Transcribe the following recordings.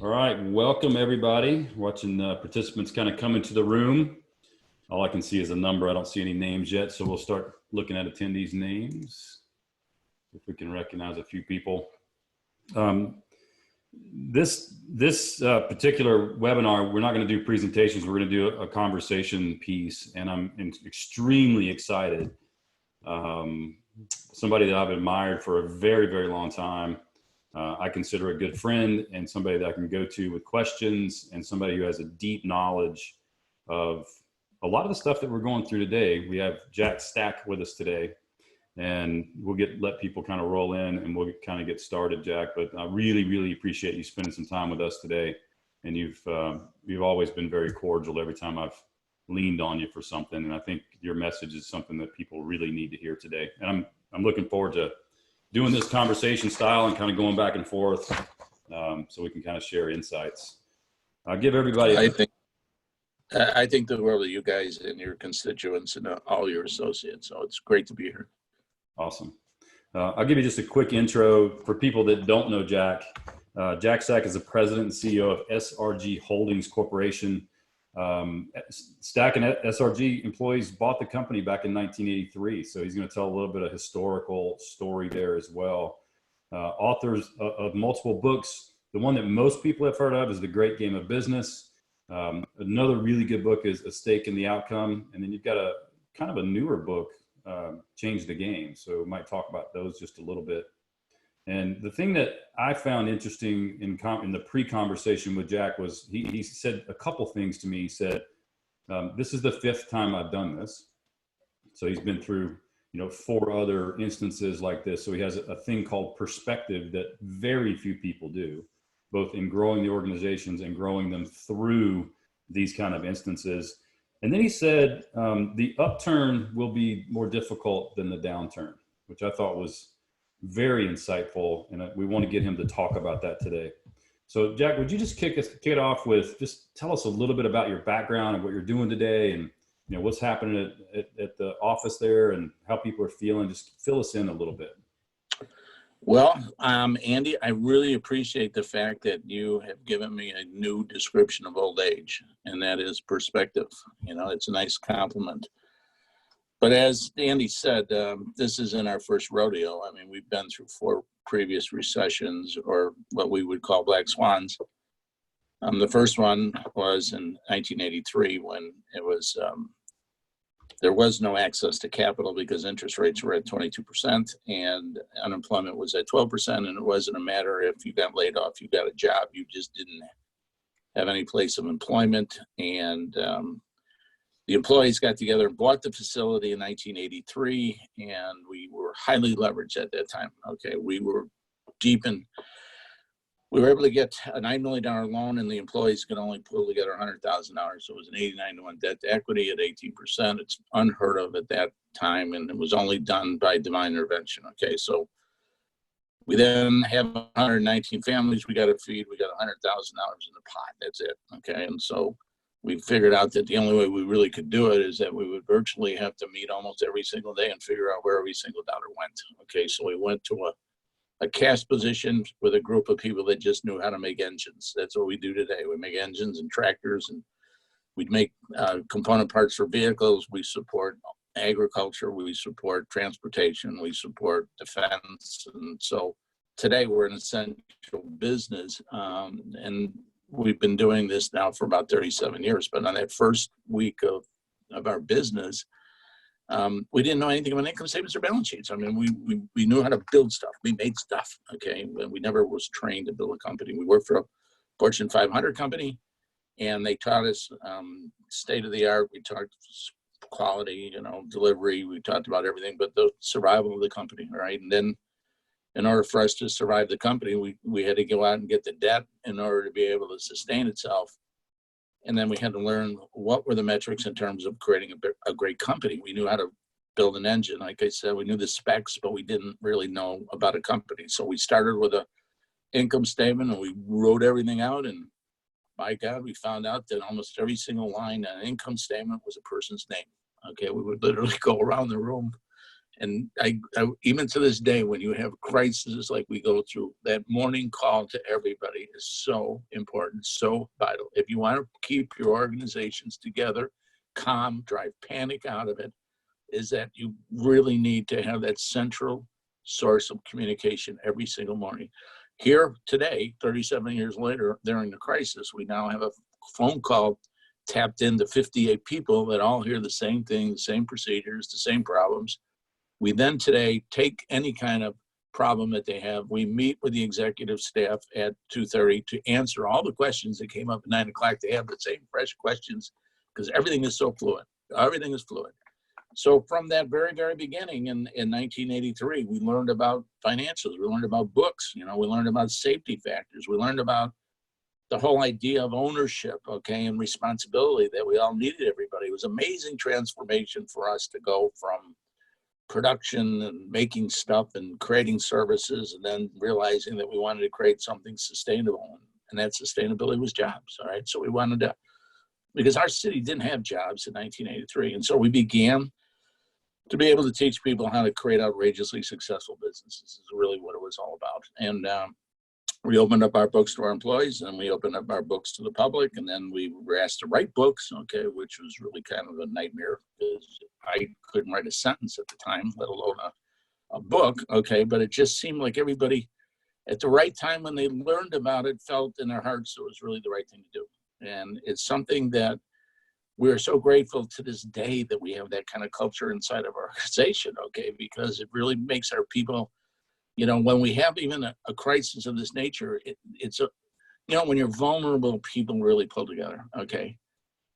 All right, welcome everybody. Watching participants kind of come into the room. All I can see is a number. I don't see any names yet, so we'll start looking at attendees' names. If we can recognize a few people. This particular webinar, we're not going to do presentations. We're going to do a conversation piece, and I'm extremely excited. Somebody that I've admired for a very, very long time. I consider a good friend and somebody that I can go to with questions, and somebody who has a deep knowledge of a lot of the stuff that we're going through today. We have Jack Stack with us today, and we'll let people kind of roll in and we'll kind of get started, Jack. But I really, really appreciate you spending some time with us today. And you've always been very cordial every time I've leaned on you for something. And I think your message is something that people really need to hear today. And I'm looking forward to doing this conversation style and kind of going back and forth, so we can kind of share insights. I'll give everybody. I think the world of you guys and your constituents and all your associates. So it's great to be here. Awesome. I'll give you just a quick intro for people that don't know Jack. Jack Stack is the president and CEO of SRG Holdings Corporation. Stack and SRG employees bought the company back in 1983. So he's going to tell a little bit of historical story there as well. Authors of multiple books. The one that most people have heard of is The Great Game of Business. Another really good book is A Stake in the Outcome. And then you've got a kind of a newer book, Change the Game. So we might talk about those just a little bit. And the thing that I found interesting in the pre-conversation with Jack was he said a couple things to me. He said, this is the 5th time I've done this. So he's been through, 4 other instances like this. So he has a thing called perspective that very few people do, both in growing the organizations and growing them through these kind of instances. And then he said, the upturn will be more difficult than the downturn, which I thought was very insightful, and we want to get him to talk about that today. So Jack, would you just kick it off with just tell us a little bit about your background and what you're doing today, and what's happening at the office there and how people are feeling. Just fill us in a little bit. Well, Andy, I really appreciate the fact that you have given me a new description of old age, and that is perspective. It's a nice compliment. But as Andy said, this isn't our first rodeo. I mean, we've been through 4 previous recessions, or what we would call black swans. The first one was in 1983 when it was there was no access to capital because interest rates were at 22% and unemployment was at 12%. And it wasn't a matter if you got laid off, you got a job, you just didn't have any place of employment. And the employees got together and bought the facility in 1983, and we were highly leveraged at that time. Okay, we were we were able to get a $9 million loan, and the employees could only pull together $100,000. So it was an 89-to-1 debt to equity at 18%. It's unheard of at that time, and it was only done by divine intervention. Okay, so we then have 119 families we got to feed. We got $100,000 in the pot. That's it. Okay, and so we figured out that the only way we really could do it is that we would virtually have to meet almost every single day and figure out where every single dollar went. Okay, so we went to a cash position with a group of people that just knew how to make engines. That's what we do today. We make engines and tractors, and we'd make component parts for vehicles. We support agriculture. We support transportation. We support defense. And so today we're an essential business, and we've been doing this now for about 37 years. But on that first week of our business, we didn't know anything about income statements or balance sheets. I mean, we knew how to build stuff. We made stuff, okay? We never was trained to build a company. We worked for a Fortune 500 company, and they taught us state of the art. We taught quality, delivery. We talked about everything but the survival of the company, right? And then in order for us to survive the company, we had to go out and get the debt in order to be able to sustain itself. And then we had to learn what were the metrics in terms of creating a great company. We knew how to build an engine. Like I said, we knew the specs, but we didn't really know about a company. So we started with an income statement and we wrote everything out. And by God, we found out that almost every single line on an income statement was a person's name. Okay, we would literally go around the room And I even to this day, when you have crises like we go through, that morning call to everybody is so important, so vital. If you want to keep your organizations together, calm, drive panic out of it, is that you really need to have that central source of communication every single morning. Here today, 37 years later, during the crisis, we now have a phone call tapped into 58 people that all hear the same thing, the same procedures, the same problems. We then today take any kind of problem that they have. We meet with the executive staff at 2:30 to answer all the questions that came up at 9 o'clock. They have the same fresh questions because everything is so fluid. Everything is fluid. So from that very, very beginning in 1983, we learned about financials. We learned about books. You know, we learned about safety factors. We learned about the whole idea of ownership, okay, and responsibility that we all needed everybody. It was amazing transformation for us to go from production and making stuff and creating services and then realizing that we wanted to create something sustainable, and that sustainability was jobs. All right, so we wanted to, because our city didn't have jobs in 1983, and so we began to be able to teach people how to create outrageously successful businesses. Is really what it was all about. And we opened up our books to our employees, and we opened up our books to the public, and then we were asked to write books, okay, which was really kind of a nightmare because I couldn't write a sentence at the time, let alone a book, okay, but it just seemed like everybody at the right time when they learned about it felt in their hearts it was really the right thing to do. And it's something that we're so grateful to this day that we have that kind of culture inside of our organization, okay, because it really makes our people, you know, when we have even a crisis of this nature, it's a, you know, when you're vulnerable, people really pull together, okay?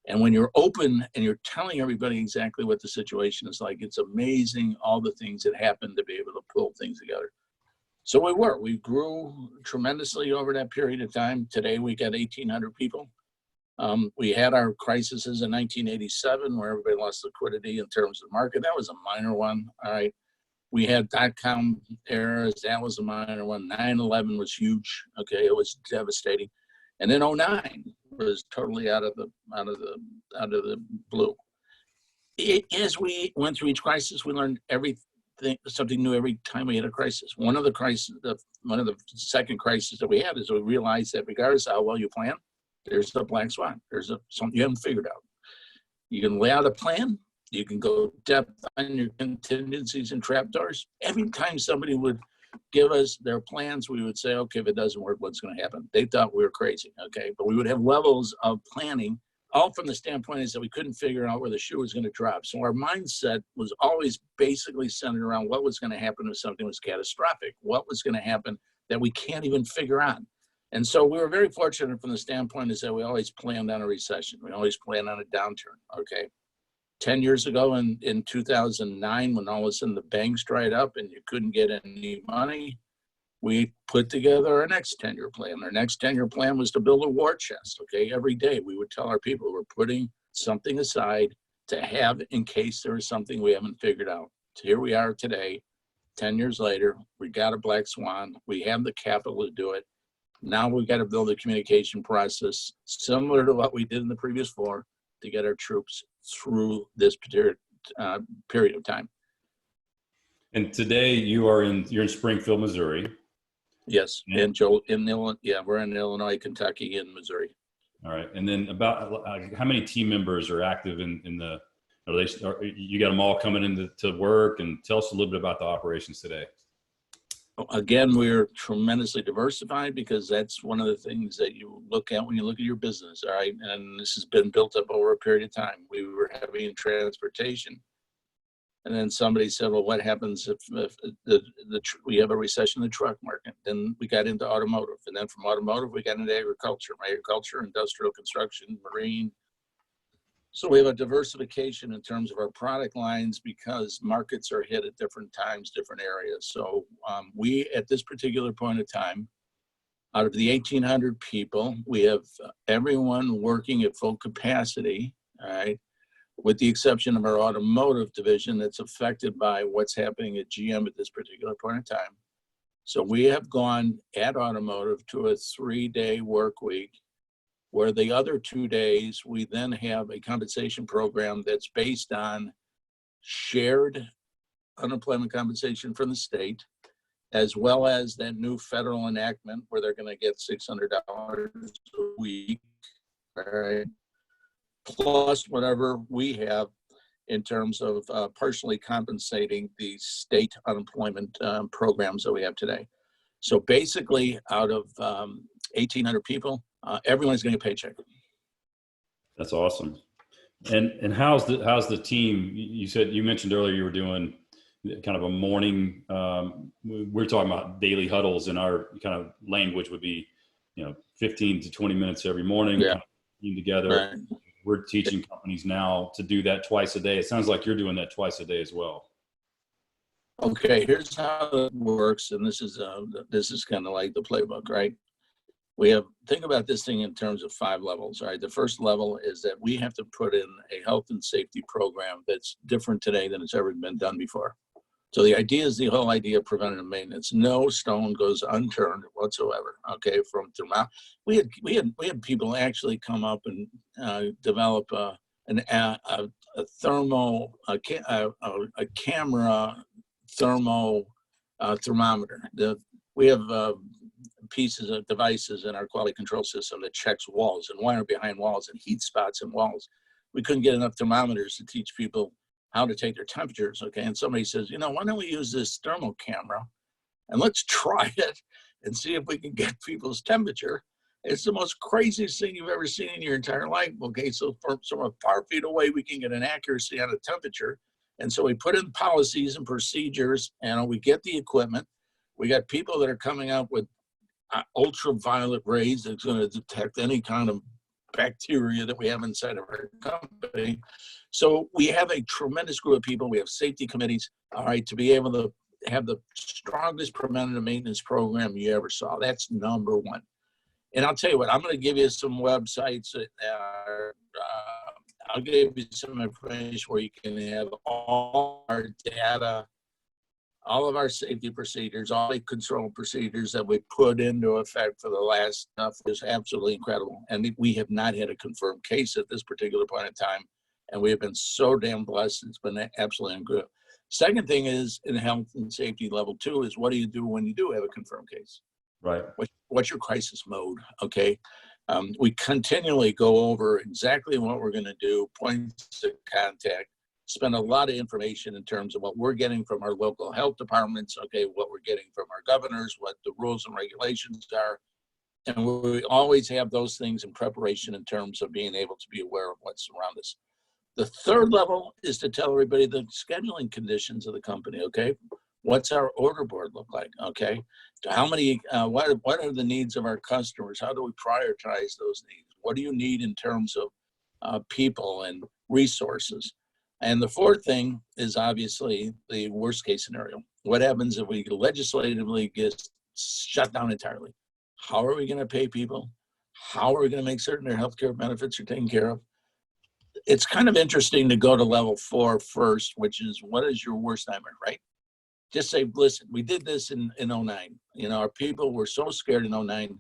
And when you're open and you're telling everybody exactly what the situation is like, it's amazing all the things that happen to be able to pull things together. So we grew tremendously over that period of time. Today we got 1,800 people. We had our crises in 1987 where everybody lost liquidity in terms of the market. That was a minor one, all right? We had .com eras, that was a minor one. 9/11 was huge, okay, it was devastating. And then '09 was totally out of the blue. As we went through each crisis, we learned something new every time we had a crisis. One of the second crises that we had is we realized that regardless of how well you plan, there's the black swan. There's something you haven't figured out. You can lay out a plan. You can go depth on your contingencies and trapdoors. Every time somebody would give us their plans, we would say, okay, if it doesn't work, what's going to happen? They thought we were crazy, okay? But we would have levels of planning, all from the standpoint is that we couldn't figure out where the shoe was going to drop. So our mindset was always basically centered around what was going to happen if something was catastrophic, what was going to happen that we can't even figure out. And so we were very fortunate from the standpoint is that we always planned on a recession. We always planned on a downturn, okay? 10 years ago in 2009, when all of a sudden the banks dried up and you couldn't get any money, we put together our next 10-year plan. Our next 10-year plan was to build a war chest, okay? Every day we would tell our people we're putting something aside to have in case there is something we haven't figured out. So here we are today, 10 years later, we got a black swan. We have the capital to do it. Now we've got to build a communication process similar to what we did in the previous four to get our troops through this particular period of time. And today you're in Springfield, Missouri. Yes, and Joe in Illinois. Yeah, we're in Illinois, Kentucky, and Missouri. All right, and then about how many team members are active in the? You got them all coming into work, and tell us a little bit about the operations today. Again, we're tremendously diversified because that's one of the things that you look at when you look at your business, all right? And this has been built up over a period of time. We were heavy in transportation. And then somebody said, well, what happens if we have a recession in the truck market? Then we got into automotive. And then from automotive, we got into agriculture, industrial construction, marine. So we have a diversification in terms of our product lines because markets are hit at different times, different areas. So we, at this particular point of time, out of the 1,800 people, we have everyone working at full capacity, all right, with the exception of our automotive division that's affected by what's happening at GM at this particular point in time. So we have gone at automotive to a 3-day work week, where the other 2 days, we then have a compensation program that's based on shared unemployment compensation from the state, as well as that new federal enactment where they're going to get $600 a week, all right, plus whatever we have in terms of partially compensating the state unemployment programs that we have today. So basically, out of 1,800 people, everyone's getting a paycheck. That's awesome. And how's the team? You mentioned earlier you were doing kind of a morning. We're talking about daily huddles, and our kind of language would be, 15 to 20 minutes every morning. Yeah. Kind of team together. Right. We're teaching companies now to do that twice a day. It sounds like you're doing that twice a day as well. Okay, here's how it works, and this is kind of like the playbook, right? Think about this thing in terms of 5 levels, right? The first level is that we have to put in a health and safety program that's different today than it's ever been done before. So the idea is the whole idea of preventative maintenance. No stone goes unturned whatsoever. Okay, we had people actually come up and develop a camera thermometer. We have pieces of devices in our quality control system that checks walls and wire behind walls and heat spots in walls. We couldn't get enough thermometers to teach people how to take their temperatures. Okay, and somebody says, why don't we use this thermal camera and let's try it and see if we can get people's temperature. It's the most craziest thing you've ever seen in your entire life. Okay, so from 5 feet away, we can get an accuracy on a temperature. And so we put in policies and procedures, and we get the equipment. We got people that are coming out with ultraviolet rays that's going to detect any kind of bacteria that we have inside of our company. So we have a tremendous group of people. We have safety committees, all right, to be able to have the strongest preventative maintenance program you ever saw. That's number one. And I'll tell you what, I'm going to give you some websites that are, I'll give you some information where you can have all our data, all of our safety procedures, all the control procedures that we put into effect for the last stuff is absolutely incredible. And we have not had a confirmed case at this particular point in time. And we have been so damn blessed. It's been absolutely good. Second thing is in health and safety level 2 is what do you do when you do have a confirmed case? Right. What's your crisis mode? Okay. We continually go over exactly what we're going to do, points of contact, spend a lot of information in terms of what we're getting from our local health departments, okay, what we're getting from our governors, what the rules and regulations are. And we always have those things in preparation in terms of being able to be aware of what's around us. The third level is to tell everybody the scheduling conditions of the company, okay? What's our order board look like, okay? How many, what are the needs of our customers? How do we prioritize those needs? What do you need in terms of people and resources? And the fourth thing is obviously the worst case scenario. What happens if we legislatively get shut down entirely? How are we going to pay people? How are we going to make certain their healthcare benefits are taken care of? It's kind of interesting to go to level 4 first, which is what is your worst nightmare, right? Just say, listen, we did this in 09. Our people were so scared in 09.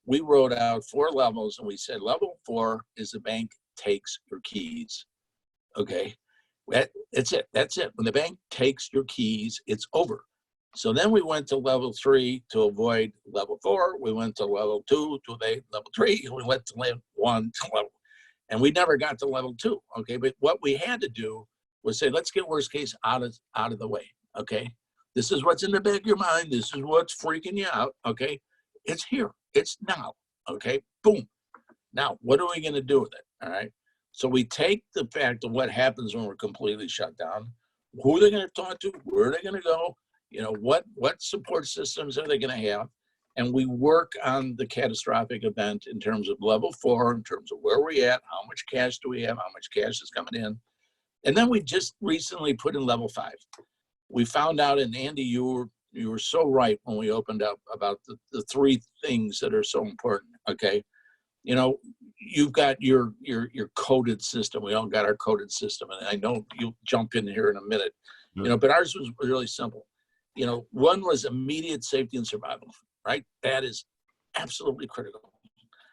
We wrote out 4 levels and we said, level 4 is the bank takes your keys. Okay. That's it. That's it. When the bank takes your keys, it's over. So then we went to level 3 to avoid level 4. We went to level 2 to avoid level 3. We went to level 1 to level, and we never got to level 2. Okay. But what we had to do was say, let's get worst case out of the way. Okay. This is what's in the back of your mind. This is what's freaking you out. Okay. It's here. It's now. Okay. Boom. Now, what are we going to do with it? All right. So we take the fact of what happens when we're completely shut down. Who are they going to talk to? Where are they going to go? What support systems are they going to have? And we work on the catastrophic event in terms of level 4, in terms of where we're at, how much cash do we have, how much cash is coming in. And then we just recently put in level 5. We found out, and Andy, you were so right when we opened up about the 3 things that are so important. Okay. You've got your coded system. We all got our coded system. And I know you'll jump in here in a minute, but ours was really simple. One was immediate safety and survival, right? That is absolutely critical.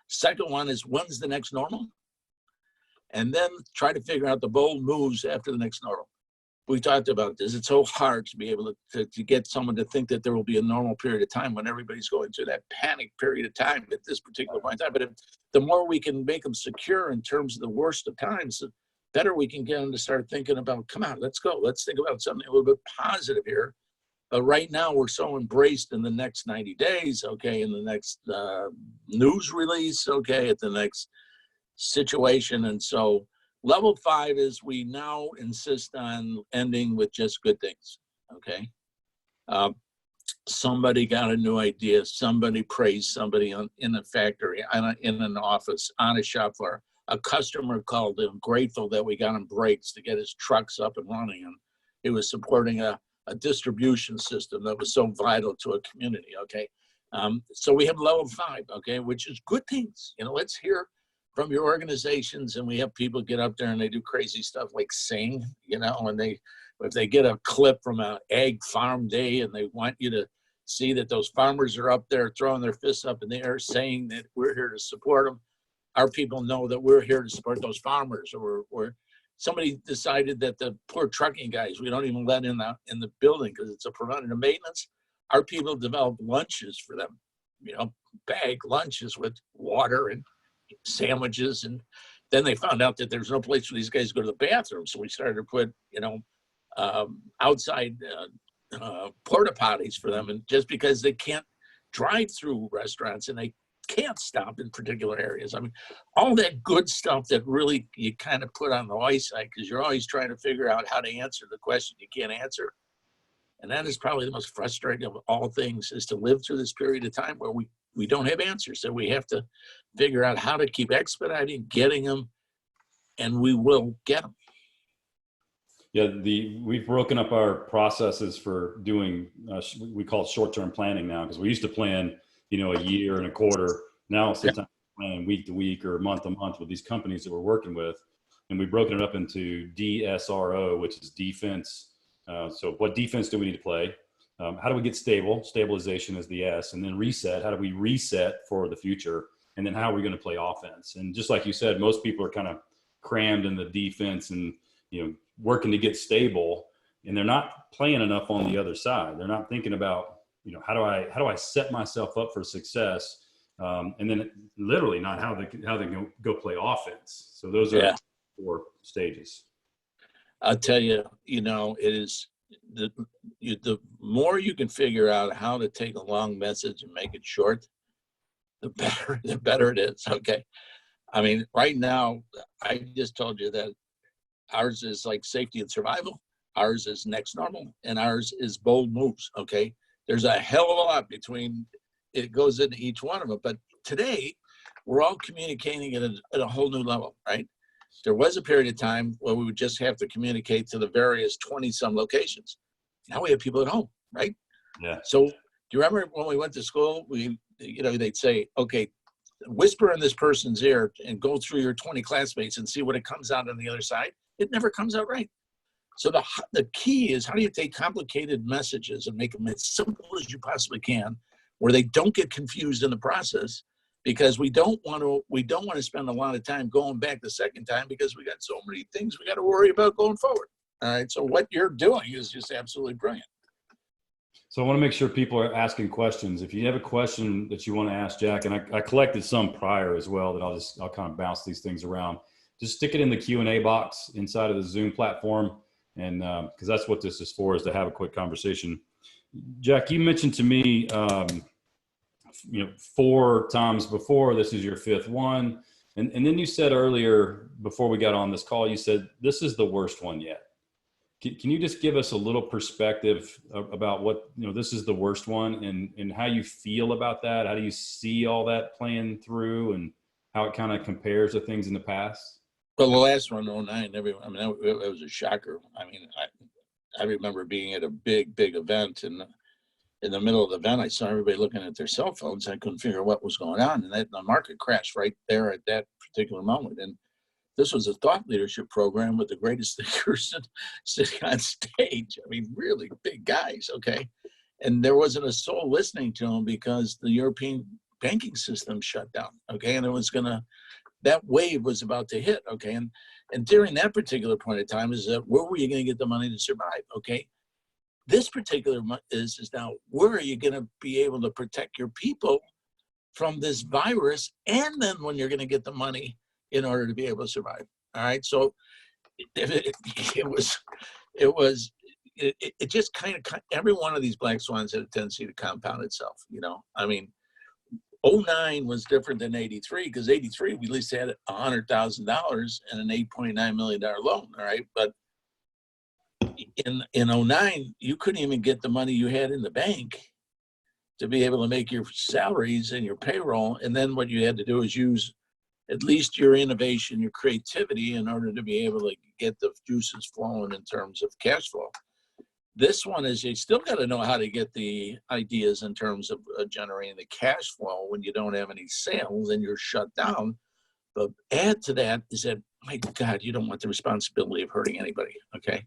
Second one is when's the next normal? And then try to figure out the bold moves after the next normal. we talked about this. It's so hard to be able to get someone to think that there will be a normal period of time when everybody's going through that panic period of time at this particular point in time. But the more we can make them secure in terms of the worst of times, the better we can get them to start thinking about, come on, let's go. Let's think about something a little bit positive here. But right now, we're so embraced in the next 90 days, okay, in the next news release, okay, at the next situation. And so level 5 is we now insist on ending with just good things, okay? Somebody got a new idea. Somebody praised somebody in a factory, in an office, on a shop floor. A customer called him grateful that we got him brakes to get his trucks up and running. And he was supporting a distribution system that was so vital to a community, okay? So we have level 5, okay, which is good things. You know, let's hear from your organizations, and we have people get up there and they do crazy stuff like sing, you know, and if they get a clip from an egg farm day and they want you to see that those farmers are up there throwing their fists up in the air saying that we're here to support them, our people know that we're here to support those farmers. Or somebody decided that the poor trucking guys, we don't even let in the building because it's a preventative maintenance. Our people developed lunches for them, you know, bag lunches with water and sandwiches. And then they found out that there's no place for these guys to go to the bathroom. So we started to put, you know, outside porta potties for them. And just because they can't drive through restaurants and they can't stop in particular areas. I mean, all that good stuff that really you kind of put on the eyesight because you're always trying to figure out how to answer the question you can't answer. And that is probably the most frustrating of all things, is to live through this period of time where we don't have answers. So we have to figure out how to keep expediting, getting them, and we will get them. Yeah, we've broken up our processes for doing, we call it short-term planning now, because we used to plan, you know, a year and a quarter. Now sometimes we're planning week to week or month to month with these companies that we're working with. And we've broken it up into DSRO, which is defense. So what defense do we need to play? How do we get stable? Stabilization is the S. And then reset. How do we reset for the future? And then how are we going to play offense? And just like you said, most people are kind of crammed in the defense and, you know, working to get stable, and they're not playing enough on the other side. They're not thinking about, you know, how do I set myself up for success? And then literally not how they can go play offense. So those are 4 stages. I'll tell you, you know, it is the more you can figure out how to take a long message and make it short, the better it is. Okay. I mean, right now, I just told you that ours is like safety and survival. Ours is next normal, and ours is bold moves. Okay. There's a hell of a lot between it goes into each one of them. But today, we're all communicating at a whole new level, right? There was a period of time where we would just have to communicate to the various 20-some locations. Now we have people at home, right? Yeah. So do you remember when we went to school, they'd say, okay, whisper in this person's ear and go through your 20 classmates and see what it comes out on the other side? It never comes out right. So the key is, how do you take complicated messages and make them as simple as you possibly can, where they don't get confused in the process? Because we don't want to spend a lot of time going back the second time, because we got so many things we got to worry about going forward. All right. So what you're doing is just absolutely brilliant. So I want to make sure people are asking questions. If you have a question that you want to ask Jack, and I collected some prior as well that I'll kind of bounce these things around. Just stick it in the Q&A box inside of the Zoom platform. And because that's what this is for, is to have a quick conversation. Jack, you mentioned to me, 4 times before, this is your 5th one. And then you said earlier, before we got on this call, you said, this is the worst one yet. Can you just give us a little perspective about what, this is the worst one, and how you feel about that? How do you see all that playing through, and how it kind of compares to things in the past? Well, the last one, 09, it was a shocker. I mean, I remember being at a big event, and in the middle of the event, I saw everybody looking at their cell phones. I couldn't figure out what was going on, and the market crashed right there at that particular moment. And this was a thought leadership program with the greatest thinkers sitting on stage. I mean, really big guys, okay? And there wasn't a soul listening to them because the European banking system shut down, okay? And it was going to that wave was about to hit. Okay. And during that particular point in time is that where were you going to get the money to survive? Okay. This particular is now, where are you going to be able to protect your people from this virus? And then when you're going to get the money in order to be able to survive. All right. So it just kind of, every one of these black swans had a tendency to compound itself. You know, I mean, '09 was different than '83, because '83 we at least had $100,000 and an $8.9 million loan. All right. But in '09, you couldn't even get the money you had in the bank to be able to make your salaries and your payroll. And then what you had to do is use at least your innovation, your creativity, in order to be able to get the juices flowing in terms of cash flow. This one is, you still got to know how to get the ideas in terms of generating the cash flow when you don't have any sales and you're shut down. But add to that is that, my God, you don't want the responsibility of hurting anybody, okay?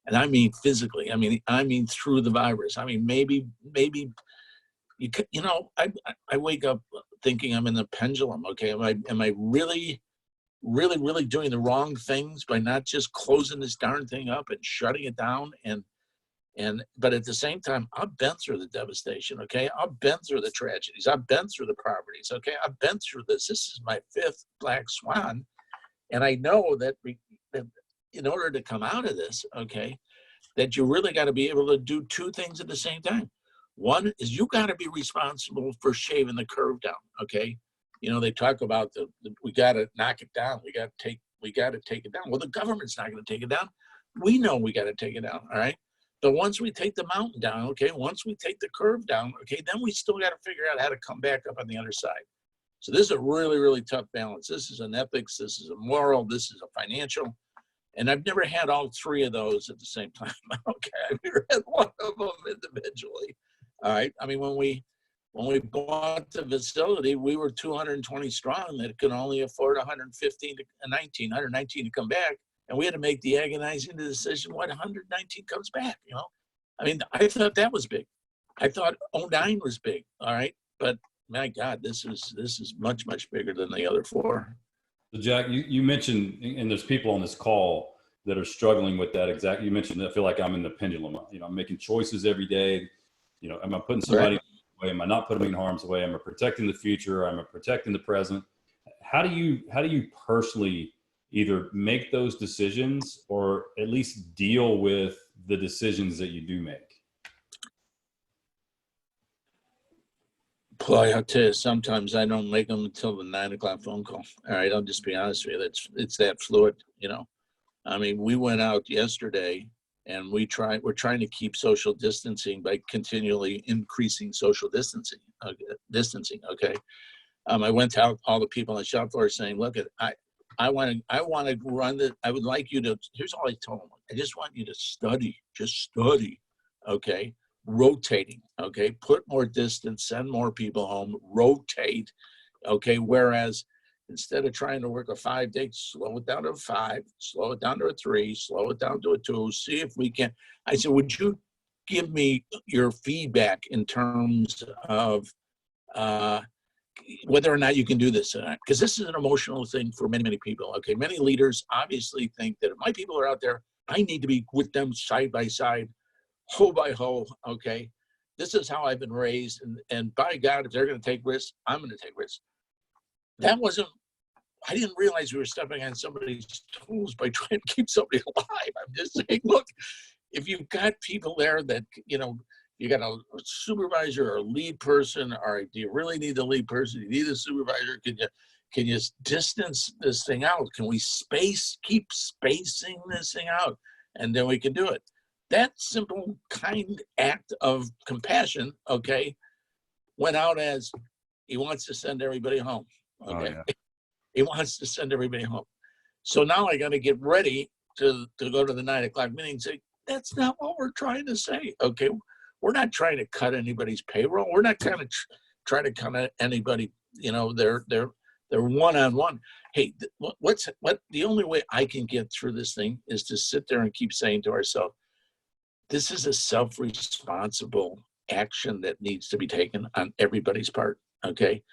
And I mean physically. I mean through the virus. I mean, maybe you know, I wake up thinking I'm in the pendulum. Okay, am I really doing the wrong things by not just closing this darn thing up and shutting it down? But at the same time, I've been through the devastation. Okay, I've been through the tragedies. I've been through the poverties. Okay, I've been through this. This is my 5th black swan, and I know that in order to come out of this, okay, that you really got to be able to do 2 things at the same time. One is you got to be responsible for shaving the curve down. Okay, you know, they talk about we got to knock it down. We got to take it down. Well, the government's not going to take it down. We know we got to take it down. All right. But once we take the mountain down, okay, once we take the curve down, okay, then we still got to figure out how to come back up on the other side. So this is a really, really tough balance. This is an ethics. This is a moral. This is a financial. And I've never had all 3 of those at the same time. Okay, I've never had one of them individually. All right. I mean, when we bought the facility, we were 220 strong that could only afford 119 to come back. And we had to make the agonizing decision what 119 comes back, you know? I mean, I thought that was big. I thought '09 was big. All right. But my God, this is much, much bigger than the other 4. So Jack, you mentioned, and there's people on this call that are struggling with that exact. You mentioned, I feel like I'm in the pendulum. You know, I'm making choices every day. You know, am I putting somebody away? Am I not putting them in harm's way? Am I protecting the future? Am I protecting the present? How do you personally either make those decisions or at least deal with the decisions that you do make? Boy, I'll tell you, sometimes I don't make them until the 9 o'clock phone call. All right, I'll just be honest with you. It's that fluid, you know. I mean, we went out yesterday and we're trying to keep social distancing by continually increasing social distancing. Okay. I went to all the people on the shop floor saying, look, I want to run the, I would like you to, here's all I told them. I just want you to just study. Okay. Rotating. Okay. Put more distance, send more people home, rotate. Okay. Whereas instead of trying to work a 5-day, slow it down to a 5, slow it down to a 3, slow it down to a 2, see if we can. I said, would you give me your feedback in terms of whether or not you can do this? Because this is an emotional thing for many, many people. Okay, many leaders obviously think that if my people are out there, I need to be with them side by side, hoe by hoe. Okay, this is how I've been raised, and by God, if they're going to take risks, I'm going to take risks. That wasn't. I didn't realize we were stepping on somebody's toes by trying to keep somebody alive. I'm just saying, look, if you've got people there that, you know, you got a supervisor or a lead person, or do you really need the lead person? You need a supervisor. Can you distance this thing out? Can we keep spacing this thing out? And then we can do it. That simple, kind act of compassion, okay, went out as he wants to send everybody home. Okay. Oh, yeah. He wants to send everybody home. So now I got to get ready to go to the 9 o'clock meeting and say, that's not what we're trying to say. Okay. We're not trying to cut anybody's payroll. We're not kind of trying to cut anybody, you know, they're one-on-one. Hey, the only way I can get through this thing is to sit there and keep saying to ourselves, this is a self-responsible action that needs to be taken on everybody's part. Okay.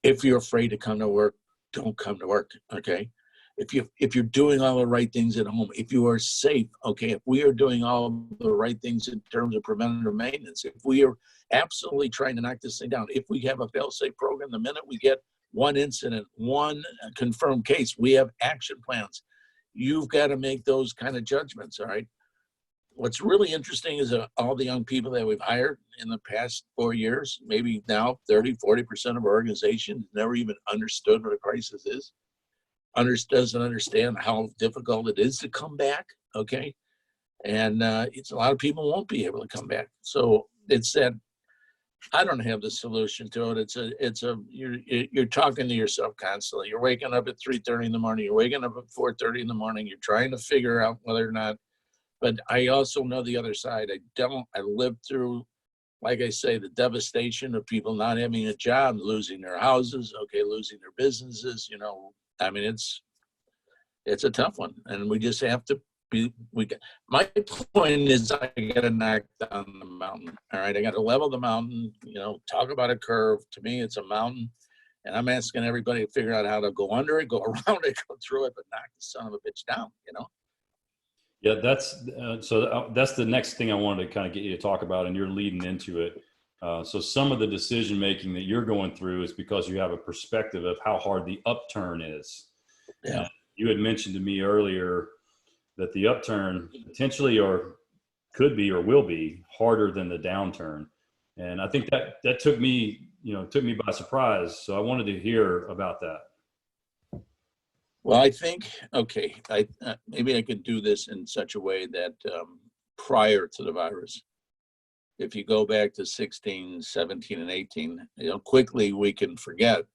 If you're afraid to come to work, don't come to work. Okay. If you're doing all the right things at home, if you are safe, okay, if we are doing all the right things in terms of preventative maintenance, if we are absolutely trying to knock this thing down, if we have a fail-safe program, the minute we get one incident, one confirmed case, we have action plans. You've got to make those kind of judgments. All right. What's really interesting is all the young people that we've hired in the past 4 years, maybe now 30-40% of our organization never even understood what a crisis is. Doesn't understand how difficult it is to come back, okay? And it's a lot of people won't be able to come back. So it's that I don't have the solution to it. You're talking to yourself constantly. You're waking up at 3:30 in the morning. You're waking up at 4:30 in the morning. You're trying to figure out whether or not. But I also know the other side. I lived through, like I say, the devastation of people not having a job, losing their houses, okay, losing their businesses, you know. I mean, it's a tough one, and we just have to be. My point is, I got to knock down the mountain. All right, I got to level the mountain. You know, talk about a curve. To me, it's a mountain, and I'm asking everybody to figure out how to go under it, go around it, go through it, but knock the son of a bitch down. You know. Yeah, that's the next thing I wanted to kind of get you to talk about, and you're leading into it. So some of the decision making that you're going through is because you have a perspective of how hard the upturn is. Yeah. You had mentioned to me earlier that the upturn potentially or could be or will be harder than the downturn. And I think that took me by surprise. So I wanted to hear about that. Well, I think, okay, maybe I could do this in such a way that prior to the virus, if you go back to 16, 17, and 18, you know, quickly we can forget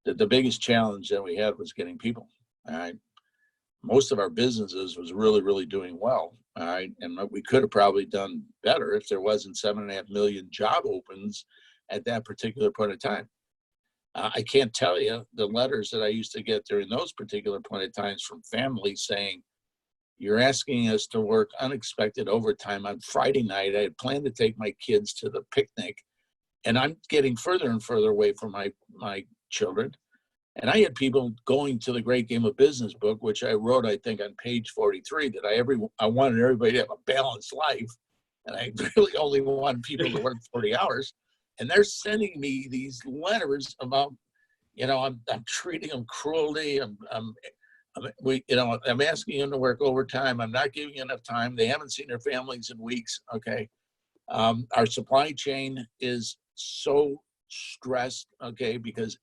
that the biggest challenge that we had was getting people. All right. Most of our businesses was really, really doing well. All right. And we could have probably done better if there wasn't 7.5 million job opens at that particular point of time. I can't tell you the letters that I used to get during those particular point of times from families saying, you're asking us to work unexpected overtime on Friday night. I had planned to take my kids to the picnic, and I'm getting further and further away from my children. And I had people going to the Great Game of Business book, which I wrote, I think, on page 43, that I wanted everybody to have a balanced life. And I really only want people to work 40 hours. And they're sending me these letters about, you know, I'm treating them cruelly. I'm asking them to work overtime. I'm not giving enough time. They haven't seen their families in weeks. Okay. Our supply chain is so stressed. Okay. Because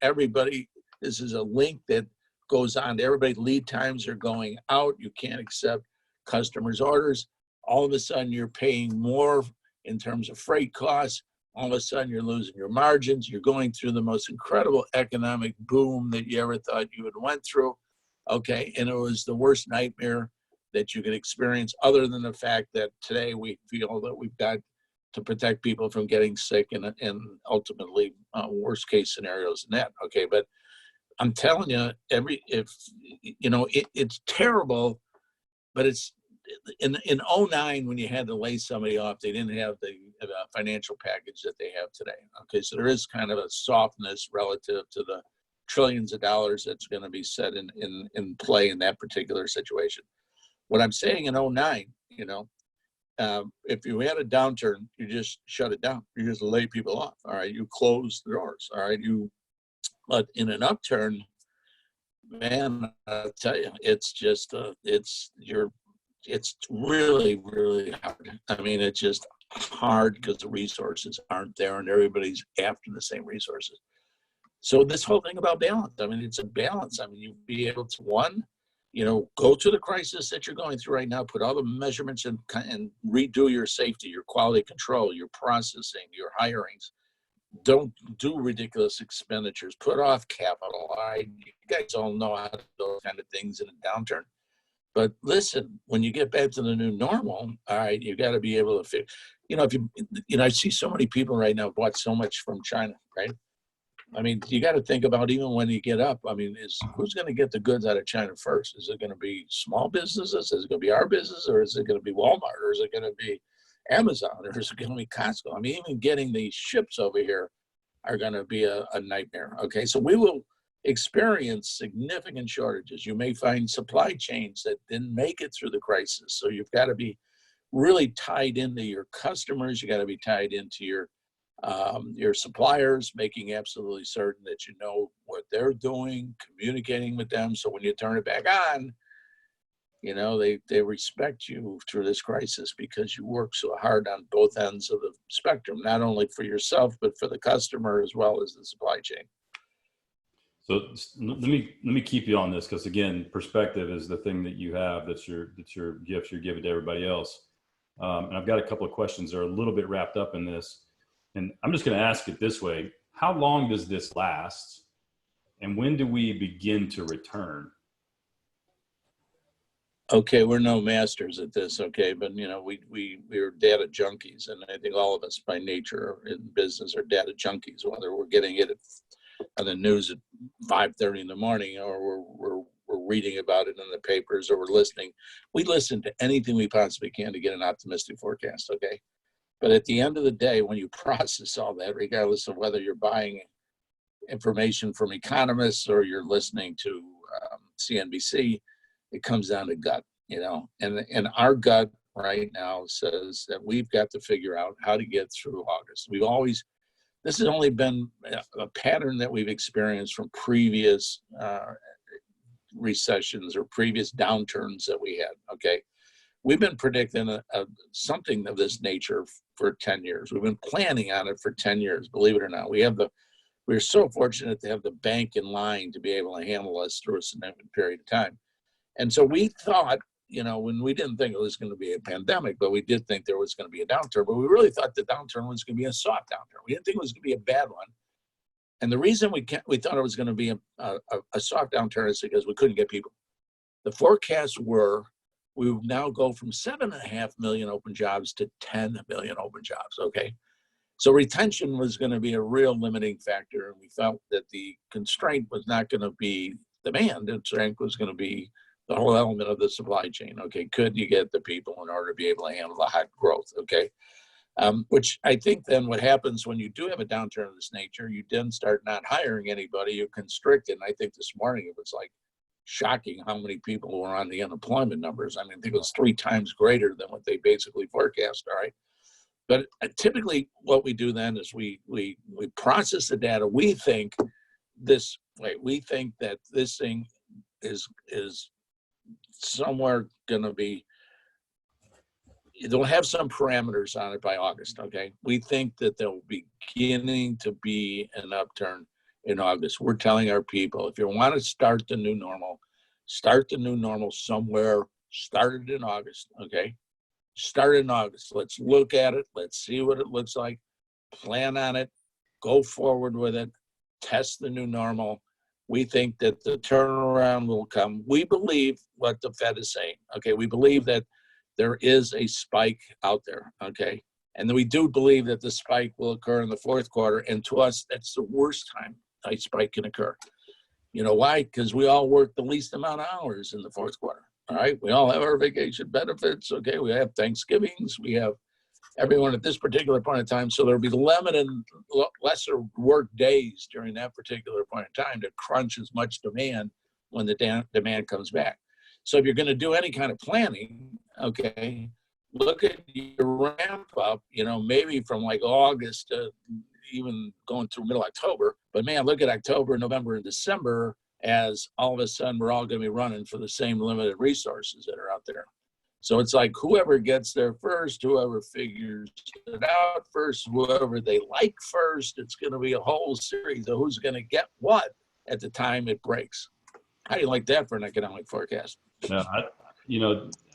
this is a link that goes on to everybody. Lead times are going out. You can't accept customers' orders. All of a sudden you're paying more in terms of freight costs. All of a sudden you're losing your margins. You're going through the most incredible economic boom that you ever thought you would went through. Okay, and it was the worst nightmare that you could experience, other than the fact that today we feel that we've got to protect people from getting sick and ultimately worst case scenarios than that. Okay, but I'm telling you, it's terrible, but it's in 09 when you had to lay somebody off, they didn't have the financial package that they have today. Okay, so there is kind of a softness relative to the trillions of dollars that's going to be set in play in that particular situation. What I'm saying in 09, if you had a downturn, you just shut it down. You just lay people off. All right, you close the doors. All right, but in an upturn, man, I'll tell you, it's just it's really, really hard. I mean, it's just hard because the resources aren't there and everybody's after the same resources. So this whole thing about balance, I mean, it's a balance. I mean, you be able to, one, go to the crisis that you're going through right now, put all the measurements and redo your safety, your quality control, your processing, your hirings. Don't do ridiculous expenditures. Put off capital. All right, you guys all know how to do those kind of things in a downturn. But listen, when you get back to the new normal, all right, you got to be able to fix. I see so many people right now bought so much from China, right? I mean, you got to think about even when you get up. I mean, who's going to get the goods out of China first? Is it going to be small businesses? Is it going to be our business, or is it going to be Walmart, or is it going to be Amazon, or is it going to be Costco? I mean, even getting these ships over here are going to be a nightmare. Okay, so we will experience significant shortages. You may find supply chains that didn't make it through the crisis. So you've got to be really tied into your customers. You got to be tied into your suppliers, making absolutely certain that you know what they're doing, communicating with them. So when you turn it back on, you know, they respect you through this crisis because you work so hard on both ends of the spectrum, not only for yourself, but for the customer as well as the supply chain. So let me keep you on this, because again, perspective is the thing that you have. That's your gift you're giving to everybody else. And I've got a couple of questions that are a little bit wrapped up in this, and I'm just going to ask it this way: how long does this last, and when do we begin to return? Okay, we're no masters at this, okay, but you know, we're data junkies, and I think all of us by nature in business are data junkies, whether we're getting it on the news at 5:30 in the morning, or we're reading about it in the papers, or we're listening. We listen to anything we possibly can to get an optimistic forecast, okay? But at the end of the day, when you process all that, regardless of whether you're buying information from economists or you're listening to CNBC, it comes down to gut, you know, and our gut right now says that we've got to figure out how to get through August. This has only been a pattern that we've experienced from previous recessions or previous downturns that we had, okay? We've been predicting something of this nature for 10 years. We've been planning on it for 10 years, believe it or not. We're so fortunate to have the bank in line to be able to handle us through a significant period of time. And so we thought, you know, when we didn't think it was going to be a pandemic, but we did think there was going to be a downturn, but we really thought the downturn was going to be a soft downturn. We didn't think it was going to be a bad one. And the reason we thought it was going to be a soft downturn is because we couldn't get people. The forecasts were, we would now go from 7.5 million open jobs to 10 million open jobs, okay? So retention was going to be a real limiting factor, and we felt that the constraint was not going to be demand, the constraint was going to be the whole element of the supply chain, okay? Could you get the people in order to be able to handle the hot growth, okay? Which I think then what happens when you do have a downturn of this nature, you then start not hiring anybody, you constrict it. And I think this morning it was like shocking how many people were on the unemployment numbers. I mean, I think it was 3 times greater than what they basically forecast, all right? But typically what we do then is we process the data. We think that this thing is somewhere going to be, they'll have some parameters on it by August, okay? We think that there'll be beginning to be an upturn in August. We're telling our people, if you want to start the new normal somewhere, start it in August, okay? Start in August. Let's look at it. Let's see what it looks like. Plan on it. Go forward with it. Test the new normal. We think that the turnaround will come. We believe what the Fed is saying, okay? We believe that there is a spike out there, okay? And then we do believe that the spike will occur in the fourth quarter. And to us, that's the worst time a spike can occur. You know why? Because we all work the least amount of hours in the fourth quarter, all right? We all have our vacation benefits, okay? We have Thanksgivings. We have everyone at this particular point in time. So there'll be limited, lesser work days during that particular point in time to crunch as much demand when the demand comes back. So if you're going to do any kind of planning, okay, look at your ramp up, you know, maybe from like August to even going through middle October. But man, look at October, November, and December as all of a sudden we're all going to be running for the same limited resources that are out there. So it's like whoever gets there first, whoever figures it out first, whoever they like first, it's going to be a whole series of who's going to get what at the time it breaks. How do you like that for an economic forecast? No,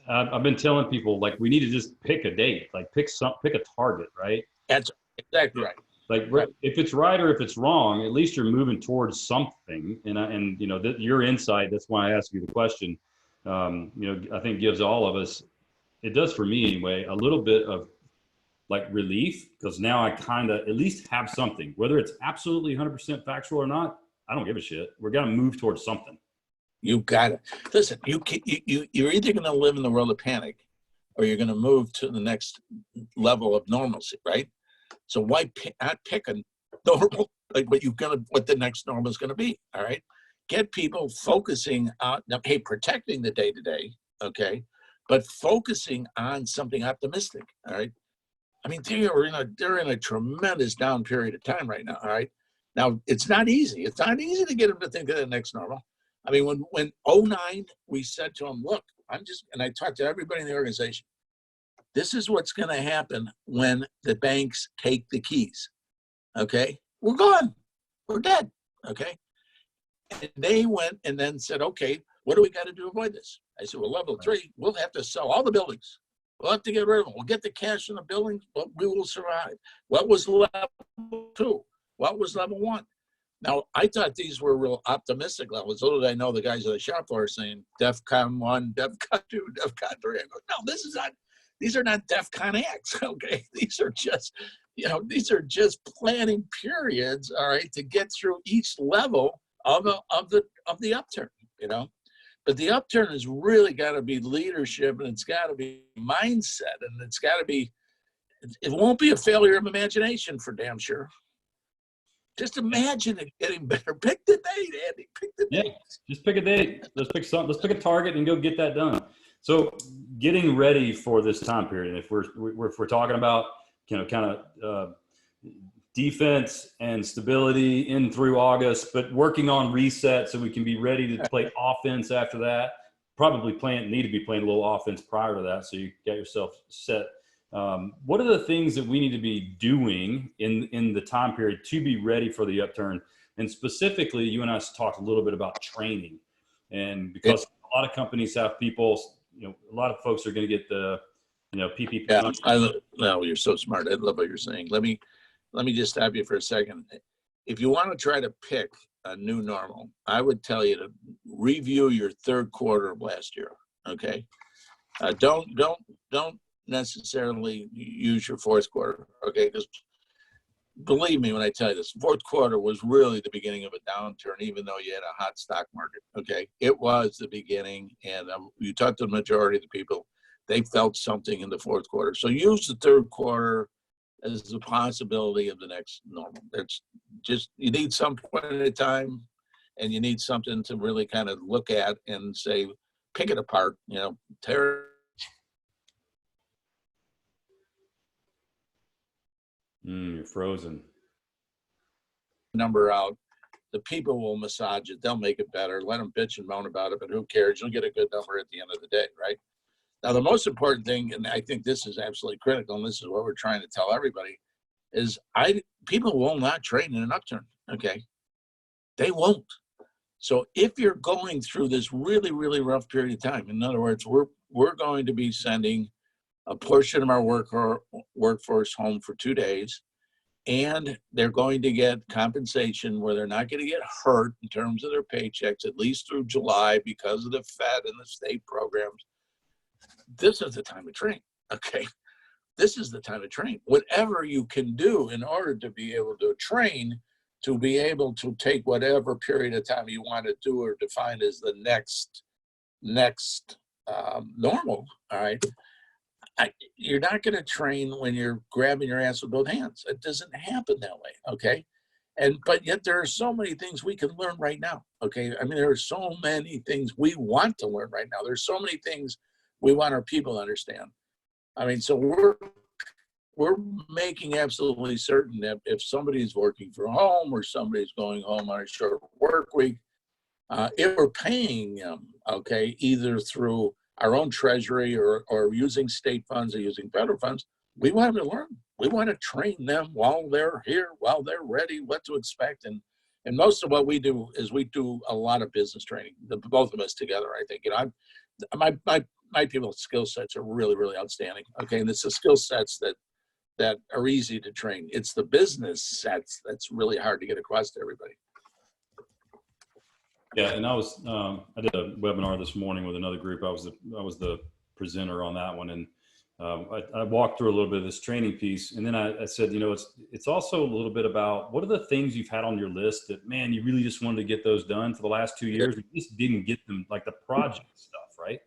I've been telling people, like, we need to just pick a date, like pick a target, right? That's exactly right. Like, right. If it's right or if it's wrong, at least you're moving towards something. And you know, your insight, that's why I asked you the question, you know, I think gives all of us, it does for me anyway, a little bit of like relief, because now I kind of at least have something, whether it's absolutely 100% factual or not, I don't give a shit. We're going to move towards something. You got it. Listen, you're either going to live in the world of panic or you're going to move to the next level of normalcy, right? So why not pick a normal, like what the next normal is going to be, all right? get people focusing on, hey, protecting the day to day, okay, but focusing on something optimistic. All right. I mean, they're in a tremendous down period of time right now. All right. Now it's not easy. It's not easy to get them to think of the next normal. I mean, when '09, we said to them, look, and I talked to everybody in the organization. This is what's going to happen when the banks take the keys. Okay. We're gone. We're dead. Okay. And they went and then said, okay, what do we got to do to avoid this? I said, well, level 3, we'll have to sell all the buildings. We'll have to get rid of them. We'll get the cash in the buildings, but we will survive. What was level 2? What was level 1? Now, I thought these were real optimistic levels. Little did I know the guys on the shop floor are saying DEFCON 1, DEFCON 2, DEFCON 3. I go, no, these are not DEFCON acts, okay? These are just planning periods, all right, to get through each level of the upturn, But the upturn has really got to be leadership, and it's got to be mindset, and it's got to be. It won't be a failure of imagination for damn sure. Just imagine it getting better. Pick the date, Andy. Pick the date. Just pick a date. Let's pick something. Let's pick a target and go get that done. So, getting ready for this time period. If we're talking about kind of defense and stability in through August, but working on reset so we can be ready to play offense after that. Probably need to be playing a little offense prior to that, so you get yourself set. What are the things that we need to be doing in the time period to be ready for the upturn? And specifically, you and I talked a little bit about training, and because a lot of companies have people, a lot of folks are going to get the, PPP. Yeah, no, you're so smart. I love what you're saying. Let me just stop you for a second. If you want to try to pick a new normal, I would tell you to review your third quarter of last year. Okay, don't necessarily use your fourth quarter. Okay, because believe me when I tell you this, fourth quarter was really the beginning of a downturn, even though you had a hot stock market. Okay, it was the beginning, and you talked to the majority of the people, they felt something in the fourth quarter. So use the third quarter as a possibility of the next normal. It's just, you need some point at a time, and you need something to really kind of look at and say, pick it apart, tear. You're frozen. Number out. The people will massage it. They'll make it better. Let them bitch and moan about it, but who cares? You'll get a good number at the end of the day, right? Now, the most important thing, and I think this is absolutely critical, and this is what we're trying to tell everybody, is people will not trade in an upturn, okay? They won't. So if you're going through this really, really rough period of time, in other words, we're going to be sending a portion of our workforce home for 2 days, and they're going to get compensation where they're not going to get hurt in terms of their paychecks, at least through July, because of the Fed and the state programs. This is the time to train, okay? This is the time to train. Whatever you can do in order to be able to train, to be able to take whatever period of time you want to do or define as the next normal, all right? You're not going to train when you're grabbing your ass with both hands. It doesn't happen that way, okay? But yet there are so many things we can learn right now, okay? I mean, there are so many things we want to learn right now. There's so many things we want our people to understand. I mean, so we're making absolutely certain that if somebody's working from home or somebody's going home on a short work week, if we're paying them, okay, either through our own treasury or using state funds or using federal funds, we want them to learn. We want to train them while they're here, while they're ready, what to expect. And most of what we do is we do a lot of business training, both of us together, I think. My people's skill sets are really, really outstanding. Okay, and it's the skill sets that are easy to train. It's the business sets that's really hard to get across to everybody. Yeah, and I did a webinar this morning with another group. I was the presenter on that one, and I walked through a little bit of this training piece, and then I said, it's also a little bit about what are the things you've had on your list that, man, you really just wanted to get those done for the last 2 years. You just didn't get them, like the project stuff, right?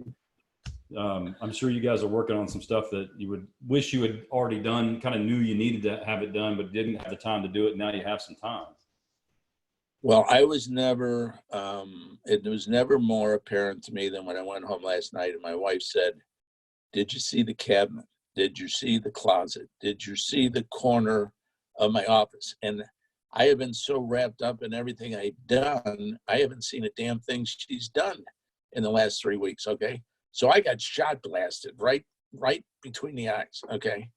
I'm sure you guys are working on some stuff that you would wish you had already done, kind of knew you needed to have it done, but didn't have the time to do it. Now you have some time. Well, I was never, it was never more apparent to me than when I went home last night and my wife said, did you see the cabinet? Did you see the closet? Did you see the corner of my office? And I have been so wrapped up in everything I've done, I haven't seen a damn thing she's done in the last 3 weeks. Okay. So I got shot blasted right between the eyes. Okay.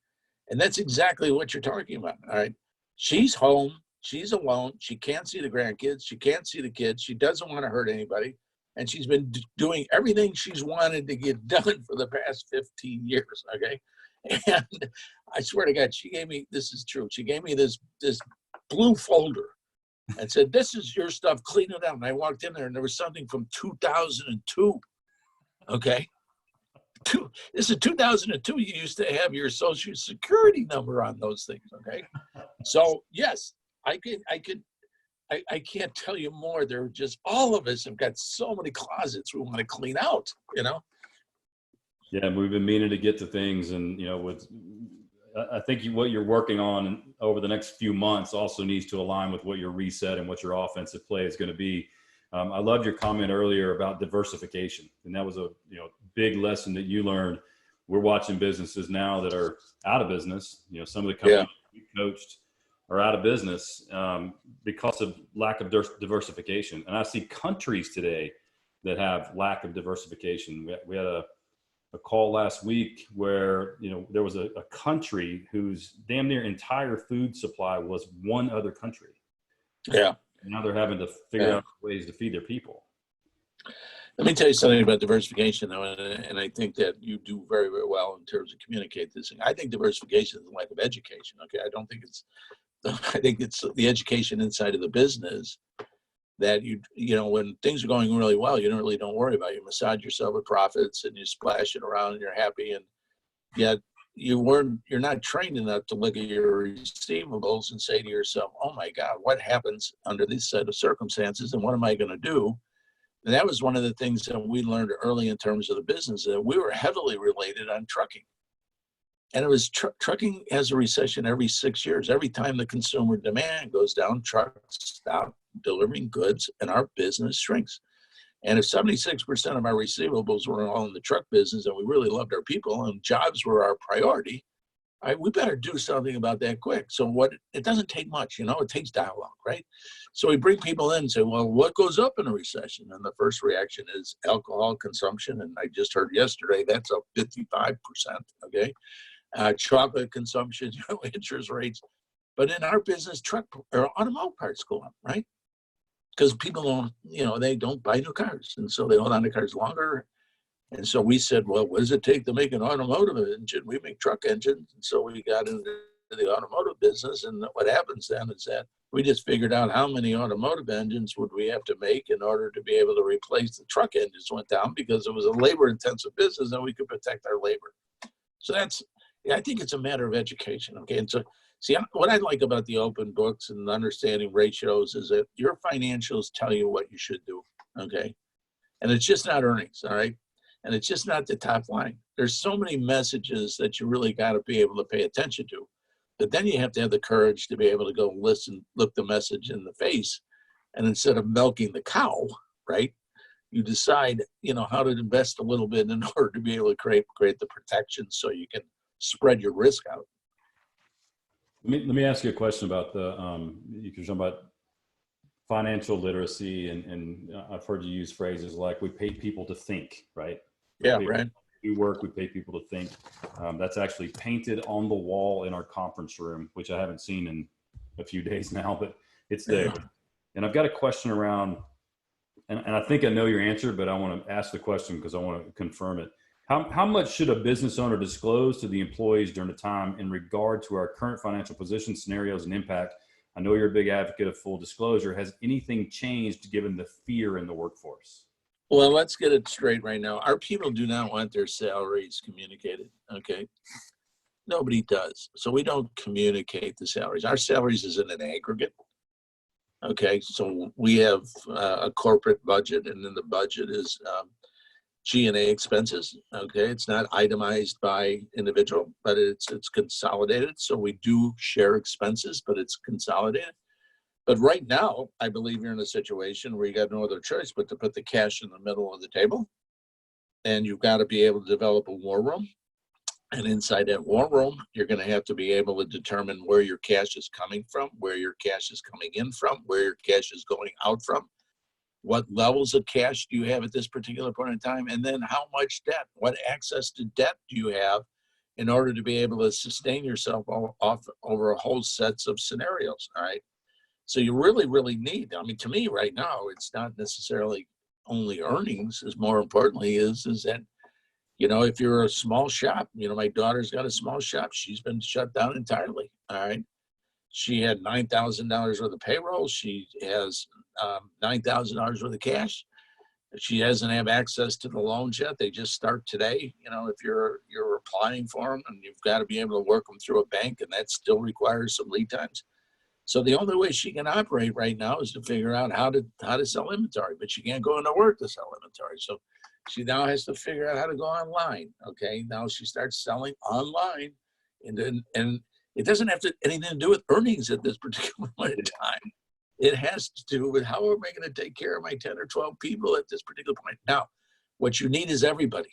And that's exactly what you're talking about. All right. She's home. She's alone. She can't see the grandkids. She can't see the kids. She doesn't want to hurt anybody. And she's been doing everything she's wanted to get done for the past 15 years. Okay. And I swear to God, she gave me, this is true. She gave me this blue folder and said, this is your stuff. Clean it out. And I walked in there and there was something from 2002. Okay. This is 2002. You used to have your social security number on those things. Okay. So yes, I can't tell you more. They're just, all of us have got so many closets we want to clean out, you know? Yeah, we've been meaning to get to things, and I think what you're working on over the next few months also needs to align with what your reset and what your offensive play is going to be. I loved your comment earlier about diversification, and that was a big lesson that you learned. We're watching businesses now that are out of business. Some of the companies we coached are out of business because of lack of diversification. And I see countries today that have lack of diversification. We had a call last week where there was a country whose damn near entire food supply was one other country. Yeah. And now they're having to figure out ways to feed their people. Let me tell you something about diversification, though, and I think that you do very, very well in terms of communicate this thing. I think diversification is a lack of education. Okay, I think it's the education inside of the business that when things are going really well, you don't worry about it. You massage yourself with profits and you splash it around and you're happy, and yet you're not trained enough to look at your receivables and say to yourself, oh my God, what happens under this set of circumstances and what am I going to do? And that was one of the things that we learned early in terms of the business, that we were heavily related on trucking. And it was trucking has a recession every 6 years. Every time the consumer demand goes down, trucks stop delivering goods and our business shrinks. And if 76% of our receivables were all in the truck business and we really loved our people and jobs were our priority, we better do something about that quick. So it doesn't take much, it takes dialogue, right? So we bring people in and say, well, what goes up in a recession? And the first reaction is alcohol consumption. And I just heard yesterday, that's up 55%, okay? Chocolate consumption, interest rates. But in our business, truck or automotive parts go up, right? Because people don't, they don't buy new cars. And so they hold on to cars longer. And so we said, well, what does it take to make an automotive engine? We make truck engines. And so we got into the automotive business. And what happens then is that we just figured out how many automotive engines would we have to make in order to be able to replace the truck engines went down, because it was a labor intensive business and we could protect our labor. So I think it's a matter of education. Okay. And so, see, what I like about the open books and understanding ratios is that your financials tell you what you should do. Okay. And it's just not earnings. All right. And it's just not the top line. There's so many messages that you really got to be able to pay attention to. But then you have to have the courage to be able to go listen, look the message in the face. And instead of milking the cow, right, you decide, how to invest a little bit in order to be able to create the protection so you can spread your risk out. Let me ask you a question about you can talk about financial literacy, and I've heard you use phrases like we pay people to think, right? Yeah, right. We work, we pay people to think. That's actually painted on the wall in our conference room, which I haven't seen in a few days now, but it's there. And I've got a question around, and I think I know your answer, but I want to ask the question because I want to confirm it. How much should a business owner disclose to the employees during the time in regard to our current financial position, scenarios, and impact? I know you're a big advocate of full disclosure. Has anything changed given the fear in the workforce? Well, let's get it straight right now. Our people do not want their salaries communicated, okay? Nobody does. So we don't communicate the salaries. Our salaries is in an aggregate, okay? So we have a corporate budget, and then the budget is G&A expenses, okay? It's not itemized by individual, but it's consolidated. So we do share expenses, but it's consolidated. But right now, I believe you're in a situation where you got no other choice but to put the cash in the middle of the table. And you've got to be able to develop a war room. And inside that war room, you're going to have to be able to determine where your cash is coming from, where your cash is coming in from, where your cash is going out from, what levels of cash do you have at this particular point in time, and then how much debt, what access to debt do you have in order to be able to sustain yourself off over a whole sets of scenarios, all right? So you really, really need, I mean, to me right now, it's not necessarily only earnings, as more importantly is that, you know, if you're a small shop, you know, my daughter's got a small shop. She's been shut down entirely. All right. She had $9,000 worth of payroll. She has $9,000 worth of cash. She doesn't have access to the loans yet. They just start today. You know, if you're applying for them, and you've got to be able to work them through a bank, and that still requires some lead times. So the only way she can operate right now is to figure out how to sell inventory, but she can't go into work to sell inventory. So she now has to figure out how to go online. Okay, now she starts selling online, and it doesn't have anything to do with earnings at this particular point in time. It has to do with how am I going to take care of my 10 or 12 people at this particular point. Now, what you need is everybody.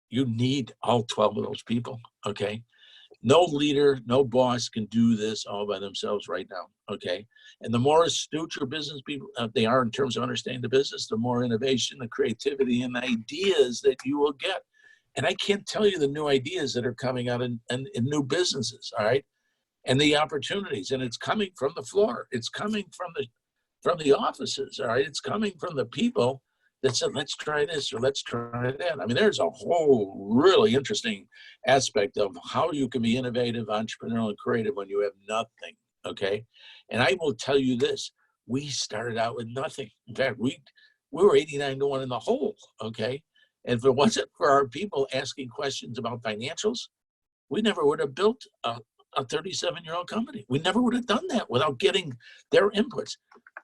You need all 12 of those people. Okay. No leader, no boss can do this all by themselves right now, okay? And the more astute your business people they are in terms of understanding the business, the more innovation, the creativity, and ideas that you will get. And I can't tell you the new ideas that are coming out in new businesses, all right? And the opportunities, and it's coming from the floor. It's coming from the offices, all right? It's coming from the people that said, let's try this or let's try that. I mean, there's a whole really interesting aspect of how you can be innovative, entrepreneurial, and creative when you have nothing, okay? And I will tell you this, we started out with nothing. In fact, we were 89-1 in the hole, okay? And if it wasn't for our people asking questions about financials, we never would have built a 37-year-old company. We never would have done that without getting their inputs.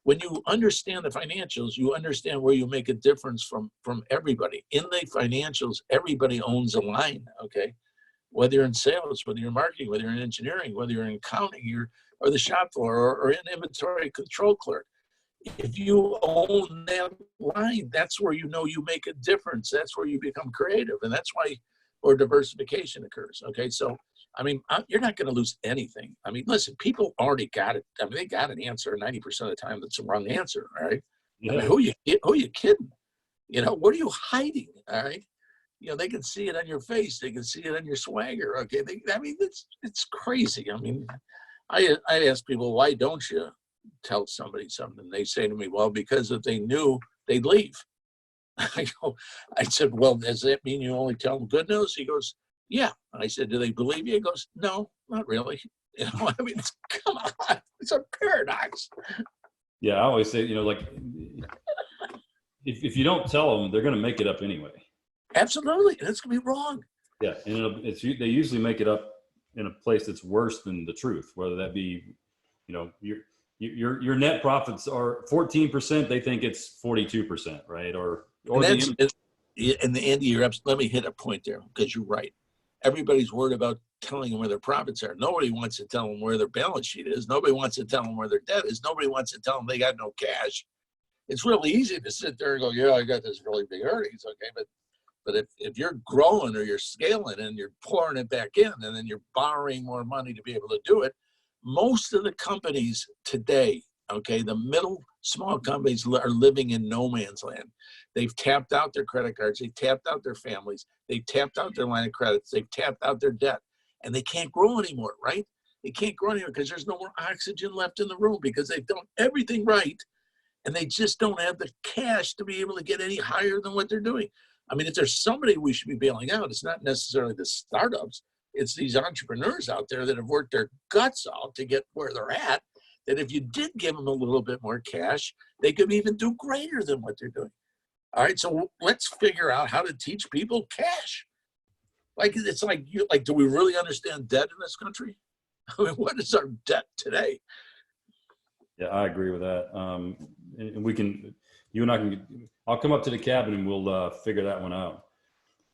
When you understand the financials, you understand where you make a difference from everybody. In the financials, everybody owns a line, okay? Whether you're in sales, whether you're in marketing, whether you're in engineering, whether you're in accounting, or the shop floor, or in inventory control clerk. If you own that line, that's where you know you make a difference. That's where you become creative. And that's why where diversification occurs, okay? So, I mean, you're not going to lose anything. I mean, listen, people already got it. I mean, they got an answer 90% of the time that's the wrong answer, right? Yeah. I mean, who you kidding? You know, what are you hiding, all right? You know, they can see it on your face. They can see it on your swagger, okay? I mean, it's crazy. I mean, I ask people, why don't you tell somebody something? They say to me, well, because if they knew, they'd leave. I said, well, does that mean you only tell them good news? He goes, yeah. I said, do they believe you? He goes, no, not really. You know, I mean, come on, it's a paradox. Yeah, I always say, you know, like, if you don't tell them, they're going to make it up anyway. Absolutely, and it's going to be wrong. Yeah, and they usually make it up in a place that's worse than the truth, whether that be, you know, your net profits are 14%, they think it's 42%, right? And Andy, let me hit a point there, because you're right. Everybody's worried about telling them where their profits are. Nobody wants to tell them where their balance sheet is. Nobody wants to tell them where their debt is. Nobody wants to tell them they got no cash. It's really easy to sit there and go, yeah, I got this really big earnings, okay, but if you're growing or you're scaling and you're pouring it back in and then you're borrowing more money to be able to do it, most of the companies today, okay, the middle small companies are living in no man's land. They've tapped out their credit cards. They tapped out their families. They tapped out their line of credits. They've tapped out their debt, and they can't grow anymore, right? They can't grow anymore because there's no more oxygen left in the room, because they've done everything right, and they just don't have the cash to be able to get any higher than what they're doing. I mean, if there's somebody we should be bailing out, it's not necessarily the startups. It's these entrepreneurs out there that have worked their guts out to get where they're at, that if you did give them a little bit more cash, they could even do greater than what they're doing. All right, so let's figure out how to teach people cash. Like, it's like, do we really understand debt in this country? I mean, what is our debt today? Yeah, I agree with that. And we can, you and I can, I'll come up to the cabin and we'll figure that one out.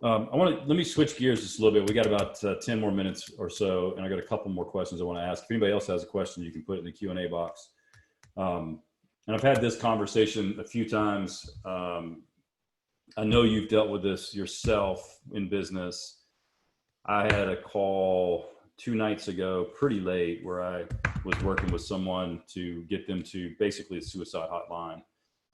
Let me switch gears just a little bit. We got about 10 more minutes or so, and I got a couple more questions I want to ask. If anybody else has a question, you can put it in the Q&A box. And I've had this conversation a few times. I know you've dealt with this yourself in business. I had a call 2 nights ago, pretty late, where I was working with someone to get them to basically a suicide hotline.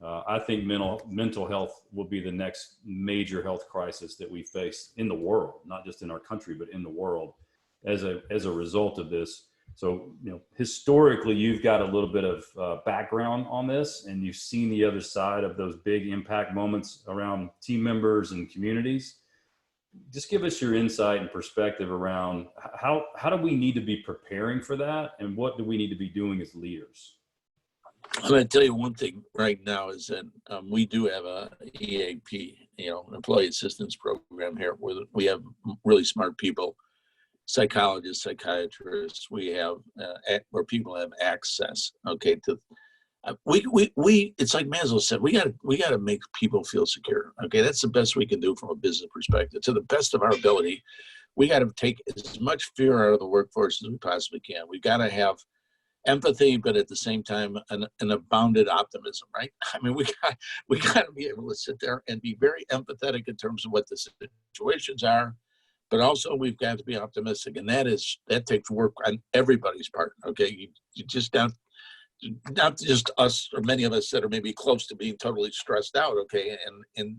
I think mental health will be the next major health crisis that we face in the world, not just in our country, but in the world as a result of this. So, historically, you've got a little bit of background on this, and you've seen the other side of those big impact moments around team members and communities. Just give us your insight and perspective around how do we need to be preparing for that, and what do we need to be doing as leaders? I'm going to tell you one thing right now is that we do have a EAP, employee assistance program here, where we have really smart people, psychologists, psychiatrists. We have where people have access. Okay, to we it's like Maslow said, we got to make people feel secure. Okay, that's the best we can do from a business perspective. To the best of our ability, we got to take as much fear out of the workforce as we possibly can. We got to have empathy, but at the same time, an abounded optimism, right? I mean, we got to be able to sit there and be very empathetic in terms of what the situations are, but also we've got to be optimistic, and that takes work on everybody's part. Okay, you just not just us or many of us that are maybe close to being totally stressed out. Okay, and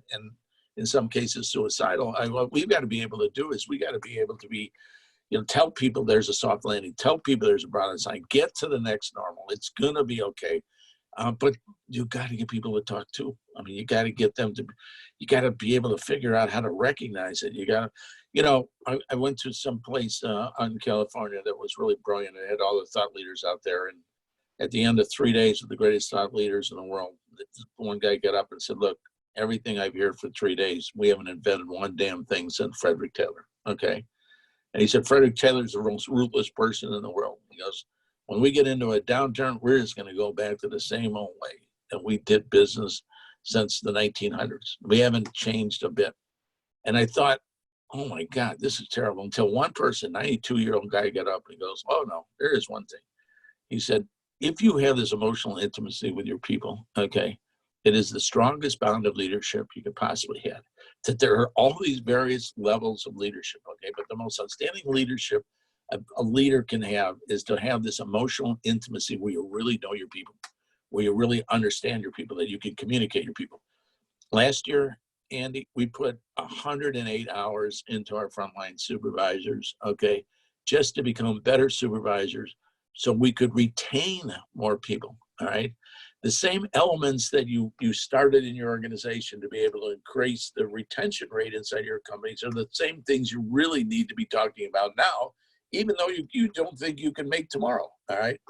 in some cases suicidal. What we've got to be able to do is we got to be able to be, tell people there's a soft landing, tell people there's a broad side, get to the next normal. It's going to be okay. But you got to get people to talk to. I mean, you got to get them to, you got to be able to figure out how to recognize it. You got to, I went to some place in California that was really brilliant. It had all the thought leaders out there. And at the end of 3 days of the greatest thought leaders in the world, one guy got up and said, look, everything I've heard for 3 days, we haven't invented one damn thing since Frederick Taylor. Okay. And he said, Frederick Taylor's the most ruthless person in the world. He goes, when we get into a downturn, we're just going to go back to the same old way that we did business since the 1900s. We haven't changed a bit. And I thought, oh my God, this is terrible. Until one person, 92-year-old guy, got up and goes, oh no, there is one thing. He said, if you have this emotional intimacy with your people, okay, it is the strongest bond of leadership you could possibly have. That there are all these various levels of leadership, okay, but the most outstanding leadership a leader can have is to have this emotional intimacy where you really know your people, where you really understand your people, that you can communicate your people. Last year, Andy, we put 108 hours into our frontline supervisors, okay, just to become better supervisors so we could retain more people, all right? The same elements that you started in your organization to be able to increase the retention rate inside your companies are the same things you really need to be talking about now, even though you don't think you can make tomorrow, all right?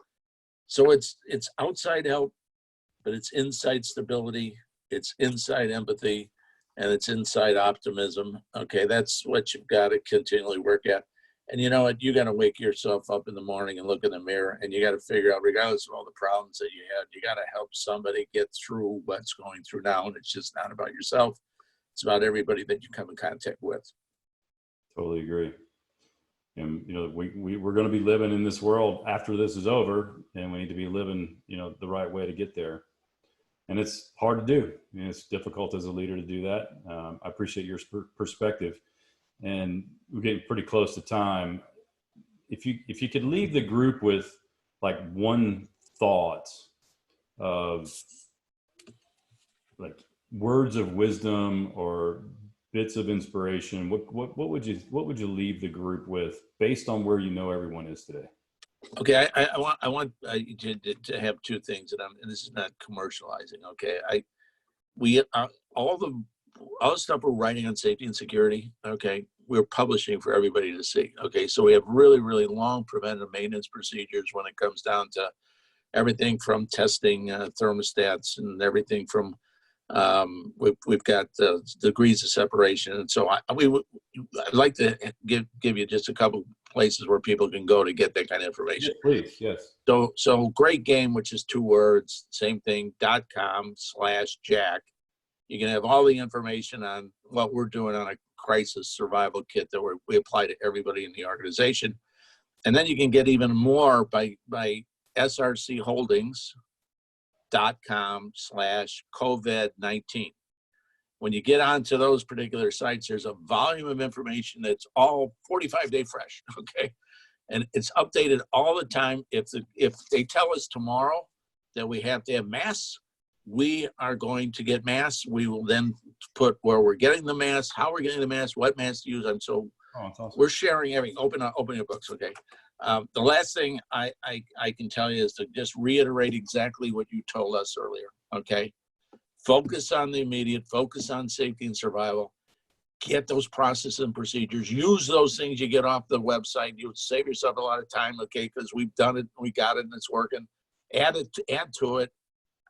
So it's outside help, but it's inside stability, it's inside empathy, and it's inside optimism, okay? That's what you've got to continually work at. And you know what? You got to wake yourself up in the morning and look in the mirror, and you got to figure out, regardless of all the problems that you had, you got to help somebody get through what's going through now. And it's just not about yourself. It's about everybody that you come in contact with. Totally agree. And, we're going to be living in this world after this is over, and we need to be living, the right way to get there. And it's hard to do. It's difficult as a leader to do that. I appreciate your perspective. And we're getting pretty close to time. If you could leave the group with like one thought of like words of wisdom or bits of inspiration, what would you leave the group with based on where everyone is today? Okay, I want to have two things, and this is not commercializing. Okay, all the stuff we're writing on safety and security, okay, we're publishing for everybody to see. Okay, so we have really, really long preventive maintenance procedures when it comes down to everything from testing thermostats and everything from we've got degrees of separation. And so I'd like to give you just a couple places where people can go to get that kind of information. Yes, please. Yes. So Great Game, which is 2 words, same thing, .com/Jack. You can have all the information on what we're doing on a crisis survival kit that we apply to everybody in the organization. And then you can get even more by SRC Holdings, .com/COVID-19. When you get onto those particular sites, there's a volume of information that's all 45-day fresh, okay? And it's updated all the time. If they tell us tomorrow that we have to have masks, we are going to get masks. We will then put where we're getting the masks, how we're getting the masks, what masks to use. And so that's awesome. we're sharing everything. Open your books, okay? The last thing I can tell you is to just reiterate exactly what you told us earlier, okay? Focus on the immediate, focus on safety and survival. Get those processes and procedures. Use those things you get off the website. You would save yourself a lot of time, okay? Because we've done it, we got it, and it's working. Add to it.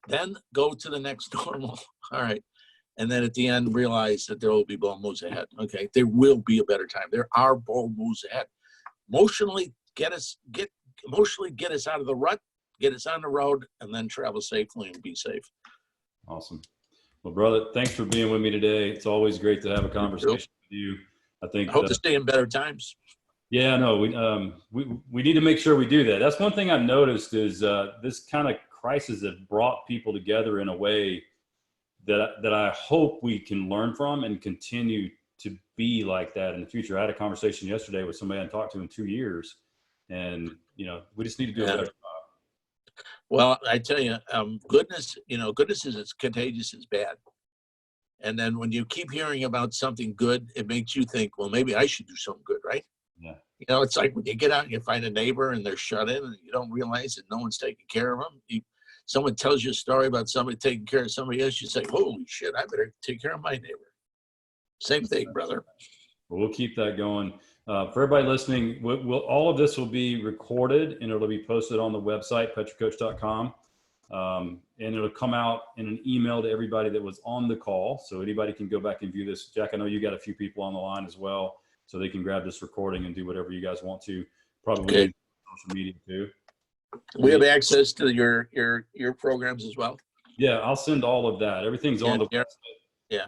Then go to the next normal. All right. And then at the end, realize that there will be bold moves ahead. Okay. There will be a better time. There are bold moves ahead. Emotionally get us out of the rut, get us on the road, and then travel safely and be safe. Awesome. Well, brother, thanks for being with me today. It's always great to have a conversation with you. I hope to stay in better times. Yeah, no, we need to make sure we do that. That's one thing I've noticed is this kind of crisis that brought people together in a way that I hope we can learn from and continue to be like that in the future. I had a conversation yesterday with somebody I hadn't talked to in 2 years, and we just need to do a better job. Well, I tell you, goodness is as contagious as bad. And then when you keep hearing about something good, it makes you think, well, maybe I should do something good, right? Yeah. It's like when you get out and you find a neighbor and they're shut in and you don't realize that no one's taking care of them. Someone tells you a story about somebody taking care of somebody else, you say, holy shit, I better take care of my neighbor. Same thing, brother. Well, we'll keep that going. For everybody listening, all of this will be recorded and it'll be posted on the website, petracoach.com. And it'll come out in an email to everybody that was on the call. So anybody can go back and view this. Jack, I know you got a few people on the line as well, so they can grab this recording and do whatever you guys want to. Probably okay. Social media too. We have access to your programs as well. Yeah, I'll send all of that. Everything's on the website. Yeah.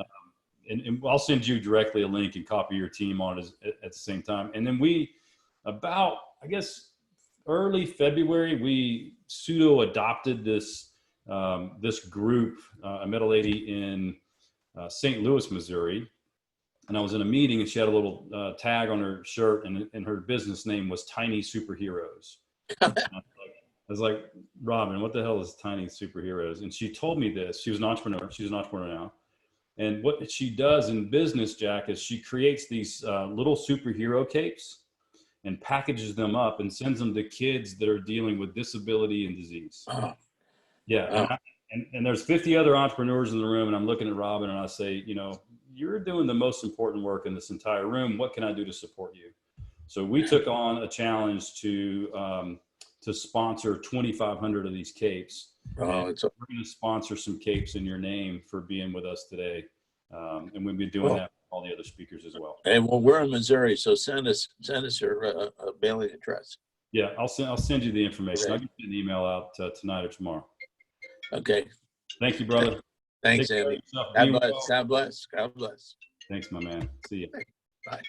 And I'll send you directly a link and copy your team on it at the same time. And then about, I guess, early February, we pseudo-adopted this group. I met a lady in St. Louis, Missouri, and I was in a meeting and she had a little tag on her shirt and her business name was Tiny Superheroes. I was like, Robin, what the hell is Tiny Superheroes? And she told me this. She was an entrepreneur. She's an entrepreneur now. And what she does in business, Jack, is she creates these little superhero capes and packages them up and sends them to kids that are dealing with disability and disease. Oh. Yeah. Oh. And there's 50 other entrepreneurs in the room, and I'm looking at Robin and I say, you're doing the most important work in this entire room. What can I do to support you? So we took on a challenge to sponsor 2,500 of these capes. We're going to sponsor some capes in your name for being with us today. And we'll be doing that with all the other speakers as well. And we're in Missouri, so send us your mailing address. Yeah, I'll send you the information. Okay. I'll get you an email out tonight or tomorrow. Okay. Thank you, brother. Thanks, Andy. God bless. God bless. God bless. Thanks, my man. See you. Bye.